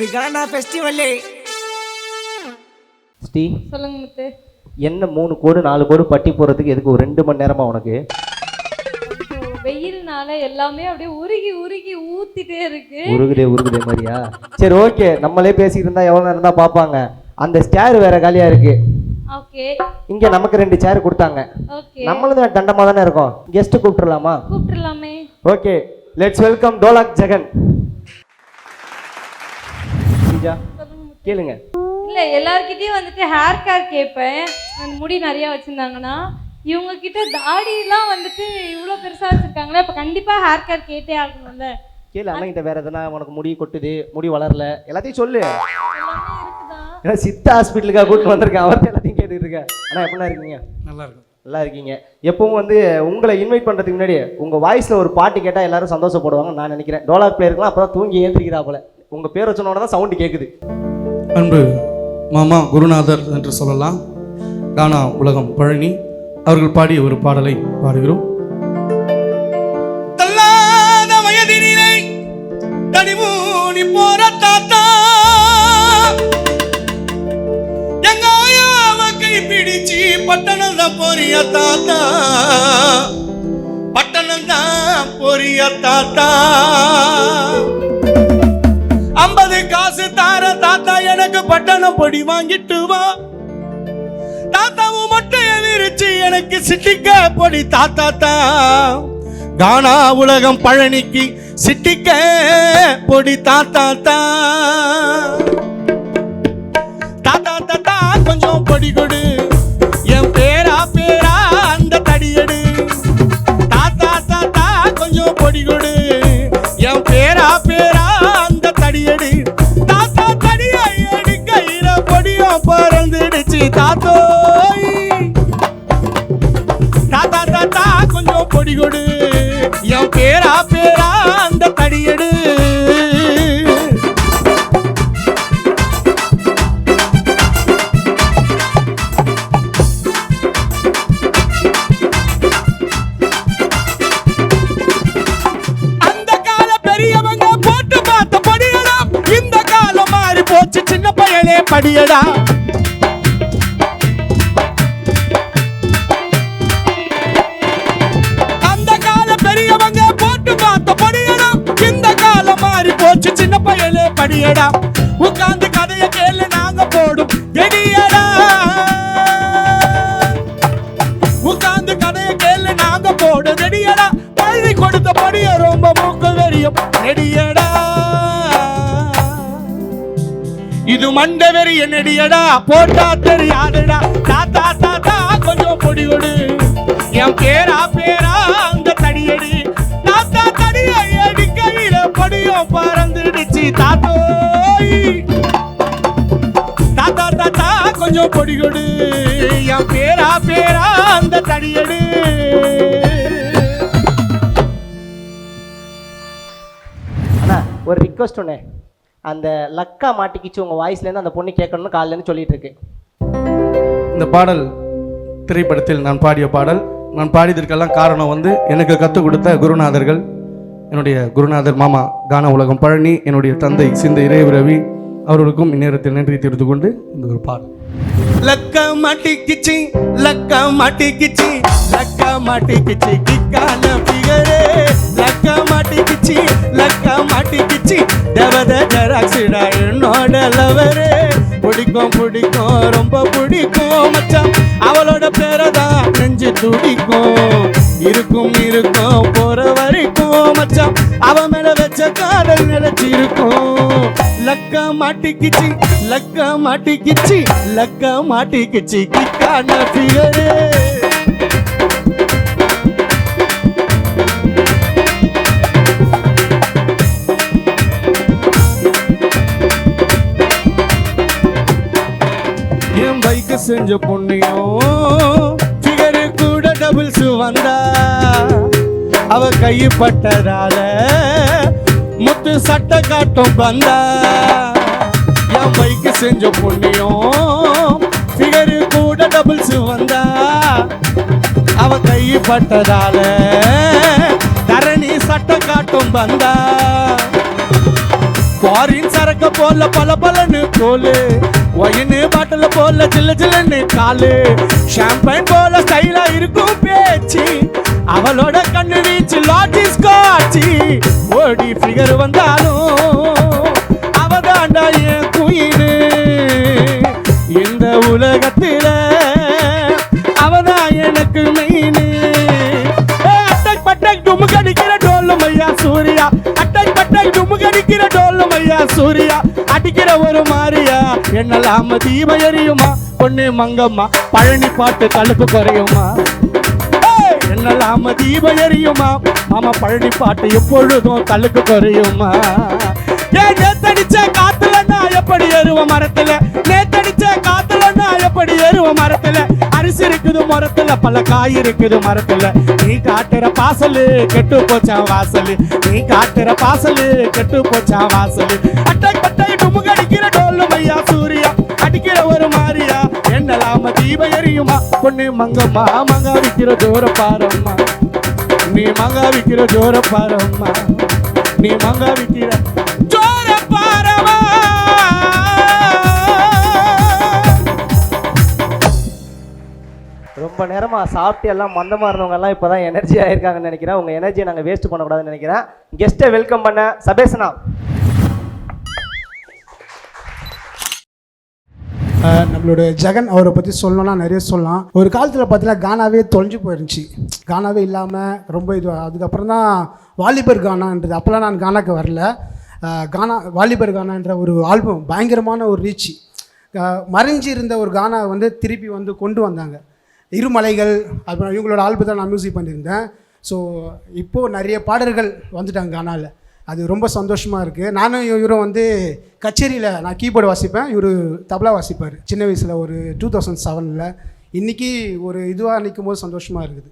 இது கானா ஃபெஸ்டிவல். ஸ்ரீ சொல்லுங்க முத்து. என்ன 3 கோடு 4 கோடு பட்டி போறதுக்கு எதுக்கு ஒரு 2 மணி நேரமா உனக்கு? வெயில்னால எல்லாமே அப்படியே உருகி உருகி ஊத்திட்டே இருக்கு. உருகுதே மாதிரியா? சரி ஓகே, நம்மளே பேசிட்டு இருந்தா எவ்வளவு நேரம் தான் பாப்பாங்க. அந்த ஸ்டேர் வேற காலியா இருக்கு. ஓகே. இங்க நமக்கு 2 சேர் கொடுத்தாங்க. ஓகே. நம்மளும் தண்டமா தானே இருக்கோம். Guest கூப்பிடலாமா? கூப்பிடலாமே. Okay, let's welcome டோலாக் Jagan. கேளுங்க. இல்ல எல்லார்கிட்டயும் வந்துட்டு ஹேர் கேர் கேட்பேன். முடி நிறைய வச்சிருந்தாங்கன்னா இவங்க கிட்ட தாடிலாம் வந்துட்டு இவ்வளோ பெருசா வச்சிருக்காங்களே, அப்ப கண்டிப்பா ஹேர் கேர் கேட்டே ஆகணும்ல. கேளு அண்ணா கிட்ட. வேற எதனா உனக்கு முடி கொட்டுது, முடி வளரல, எல்லாத்தையும் சொல்லு. ஏன்னா சித்தா ஹாஸ்பிட்டலுக்காக கூப்பிட்டு வந்திருக்கேன், அவர்கிட்ட எல்லாத்தையும் கேட்டுட்டு இருக்கேன். அண்ணா எப்படின்னா இருக்கீங்க? நல்லா இருக்கீங்க. எப்பவும் வந்து உங்களை இன்வைட் பண்ணுறதுக்கு முன்னாடி உங்கள் வாய்ஸில் ஒரு பாட்டு கேட்டால் எல்லாரும் சந்தோஷப்படுவாங்க நான் நினைக்கிறேன். டோலாக் பிளேயருக்குலாம் அப்போ தான் தூங்கி ஏந்திரிக்கிறா போல. உங்கள் பேர் வச்சோன்னே தான் சவுண்டு கேட்குது. அன்பு மாமா குருநாதர் என்று சொல்லலாம், கானா உலகம் பழனி அவர்கள் பாடிய ஒரு பாடலை பாடுகிறோம். தள்ளாத வயதினிலே தடிமூடி போற தாத்தா, எங்க ஆயாவ கை பிடிச்சி பட்டணம் தான் போறிய தாத்தா, பட்டணம் தான் போறிய தாத்தா. 50 காசு தார தாத்தா, எனக்கு பட்டணம் பொடி வாங்கிட்டு வா தாத்தாவும் மொட்டைய விரிச்சு எனக்கு சிட்டிக்க பொடி தாத்தா தான். கானா உலகம் பழனிக்கு சிட்டிக்க பொடி தாத்தா தான். தாத்தா தாத்தா கொஞ்சம் பொடி கொடு, என் பேரா அந்த தடியடு. தாத்தா தாத்தா கொஞ்சம் பொடி கொடு, என் பேரா அந்த தடியடு. தாத்தா தடியை எடுக்கையில பொடியும் பறந்துடுச்சு தாத்தோய். தாத்தா தாத்தா கொஞ்சம் பொடி கொடு, என் பேரா அந்த தடியடு. அந்த கால பெரியவங்க போட்டு பார்த்த படியடா, இந்த காலம் மாறி போச்சு சின்ன பையனே படியடா. சின்ன பையலே படியடா, உட்கார்ந்து கதைய கேளு நாங்க போடும் வெடியடா. உட்கார்ந்து கதைய கேளு நாங்க போடும் வெடியடா. பள்ளி கொடுத்த படிய ரொம்ப மூக்கு வெறியும் நெடியடா. இது மண்ட வெறிய நெடியடா, போட்டா தெரியாதடா. தாத்தா தாத்தா கொஞ்சம் பொடி கொடு, என் பேரா அந்த தடியடி. தாத்தா தடியை அடிக்கையில படியும் பறந்துடுச்சு தாத்தோய். தாத்தா தாத்தா கொஞ்சம் பொடி கொடு, என் பேரா அந்த தடியடு. அண்ணா ஒரு ரிக்வஸ்ட் ஒன்று. அந்த லக்கா மாட்டிக்கிச்சு உங்கள் வாய்ஸ்லேருந்து அந்த பொண்ணு கேட்கணும்னு காலையிலேருந்து சொல்லிட்டு இருக்கு. இந்த பாடல் திரைப்படத்தில் நான் பாடிய பாடல். நான் பாடியதற்கெல்லாம் காரணம் வந்து எனக்கு கற்றுக் கொடுத்த குருநாதர்கள். என்னுடைய குருநாதர் மாமா கானா உலகம் பழனி, என்னுடைய தந்தை சிந்த இறைவு ரவி அவர்களுக்கும் இந்நேரத்தில் நன்றி தெரிவித்துக் கொண்டு இந்த ஒரு பாடல். லக்க மாட்டிக்கிச்சி லக்க மாட்டிக்கிச்சி லக்க மாட்டிக்கிச்சி கிக்கான பிகரே. லக்க மாட்டிக்கிச்சி லக்க மாட்டிக்கிச்சி தேவத ஜராக்ஸிடா என்னோட லவரே. பிடிக்கும் பிடிக்கும் ரொம்ப பிடிக்கும் மச்சான், அவளோட பேரதான் நெஞ்சு துடிக்கும். இருக்கும் இருக்கும் போற வரைக்கும் மச்சான், அவ மேல வச்ச காதல் நினைச்சிருக்கும். லக்க மாட்டிக்கிச்சி லக்க மாட்டிக்கிச்சி லக்க மாட்டிக்கிச்சி கிக்கான பிகரே. என் பைக்கு செஞ்ச பொண்ணையும் ஃபிகரு கூட டபுள்ஸ் வந்தா, அவ கை பட்டதால முத்து சட்டை காட்டும் வந்தா. என் பைக்கு செஞ்ச பொண்ணையும் ஃபிகரு கூட டபுள்ஸ் வந்தா, அவ கை பட்டதால தரணி சட்டை காட்டும் வந்தா. ஃபாரின் சரக்க போல பல பலன்னு தோலு, ஒயின்னு பாட்டில போல ஜில்ல ஜில்லுன்னு காலு, ஷாம்பைன் போல ஸ்டைலா இருக்கும் பேச்சு, அவளோட கண்ணு வீச்சு லாட்டி ஸ்காட்சி, ஓடி ஃபிகர் வந்தாலும் அவதாண்டா என் குயினு, இந்த உலகத்தில அவதான் எனக்கு மெயினு. அட்டக் பட்டக் டுமுக்கு அடிக்கிற டோலு மையா சூர்யா, அட்டக் பட்டக் டுமுக்கு அடிக்கிற டோலு மையா சூர்யா, அடிக்கிற ஒரு மாரியா என்னலாம தீப எரியுமா, பொண்ணு மங்கம்மா பழனி பாட்டு கழுப்பு குறையுமா, என்னலாம தீப எரியுமா, மாமா பழனி பாட்டு எப்பொழுதும் கழுக்கு குறையுமா. ஏன் நேத்தடிச்ச காத்துல நான் எப்படி ஏறுவ மரத்துல, நேத்தடிச்ச காத்துல நான் எப்படி ஏறுவ மரத்துல, அரிசி இருக்குது மரத்துல பல காய் இருக்குது மரத்துல, நீ காட்டுற பாசலு கெட்டு போச்சா வாசலு, நீ காட்டுற பாசலு கெட்டு போச்சா வாசலு, அட்டை பட்டை டுமுக்கு அடிக்கிற டோலு மையா சூர்யா, அடிக்கிற ஒரு மாரியா என்னலாம தீப எரியுமா, பொண்ணு மங்கம்மா மங்கா விக்கிற ஜோர பாரம்மா, நீ மங்கா விக்கிற ஜோர பாரம்மா, நீ மங்கா விக்கிற ஜோர பாரம்மா. ரொம்ப நேரமா சாப்பிட்டு எல்லாம் மந்தமா இருந்தவங்க எல்லாம் இப்பதான் எனர்ஜி ஆயிருக்காங்கன்னு நினைக்கிறேன். உங்க எனர்ஜியை நாங்க வேஸ்ட் பண்ணக்கூடாதுன்னு நினைக்கிறேன். கெஸ்ட்டை வெல்கம் பண்ண சபேசனா. நம்மளோட ஜெகன் அவரை பற்றி சொல்லணும்னா நிறைய சொல்லலாம். ஒரு காலத்தில் பார்த்தீங்கன்னா கானாவே தொலைஞ்சு போயிருந்துச்சு, கானாவே இல்லாமல் ரொம்ப இது. அதுக்கப்புறம் தான் வாலிபர் கானான்றது, அப்போல்லாம் நான் கானாக்கு வரல. கானா வாலிபர் கானான்ற ஒரு ஆல்பம் பயங்கரமான ஒரு ரீச், மறைஞ்சி இருந்த ஒரு கானா வந்து திருப்பி வந்து கொண்டு வந்தாங்க. இருமலைகள் அப்புறம் இவங்களோட ஆல்பத்தை நான் மியூசிக் பண்ணியிருந்தேன். ஸோ இப்போது நிறைய பாடல்கள் வந்துட்டாங்க கானாவில், அது ரொம்ப சந்தோஷமாக இருக்குது. நானும் இவரும் வந்து கச்சேரியில் நான் கீபோர்டு வாசிப்பேன், இவர் தபலா வாசிப்பார் சின்ன வயசில் ஒரு 2007. இன்றைக்கி ஒரு இதுவாக நிற்கும் போது சந்தோஷமாக இருக்குது.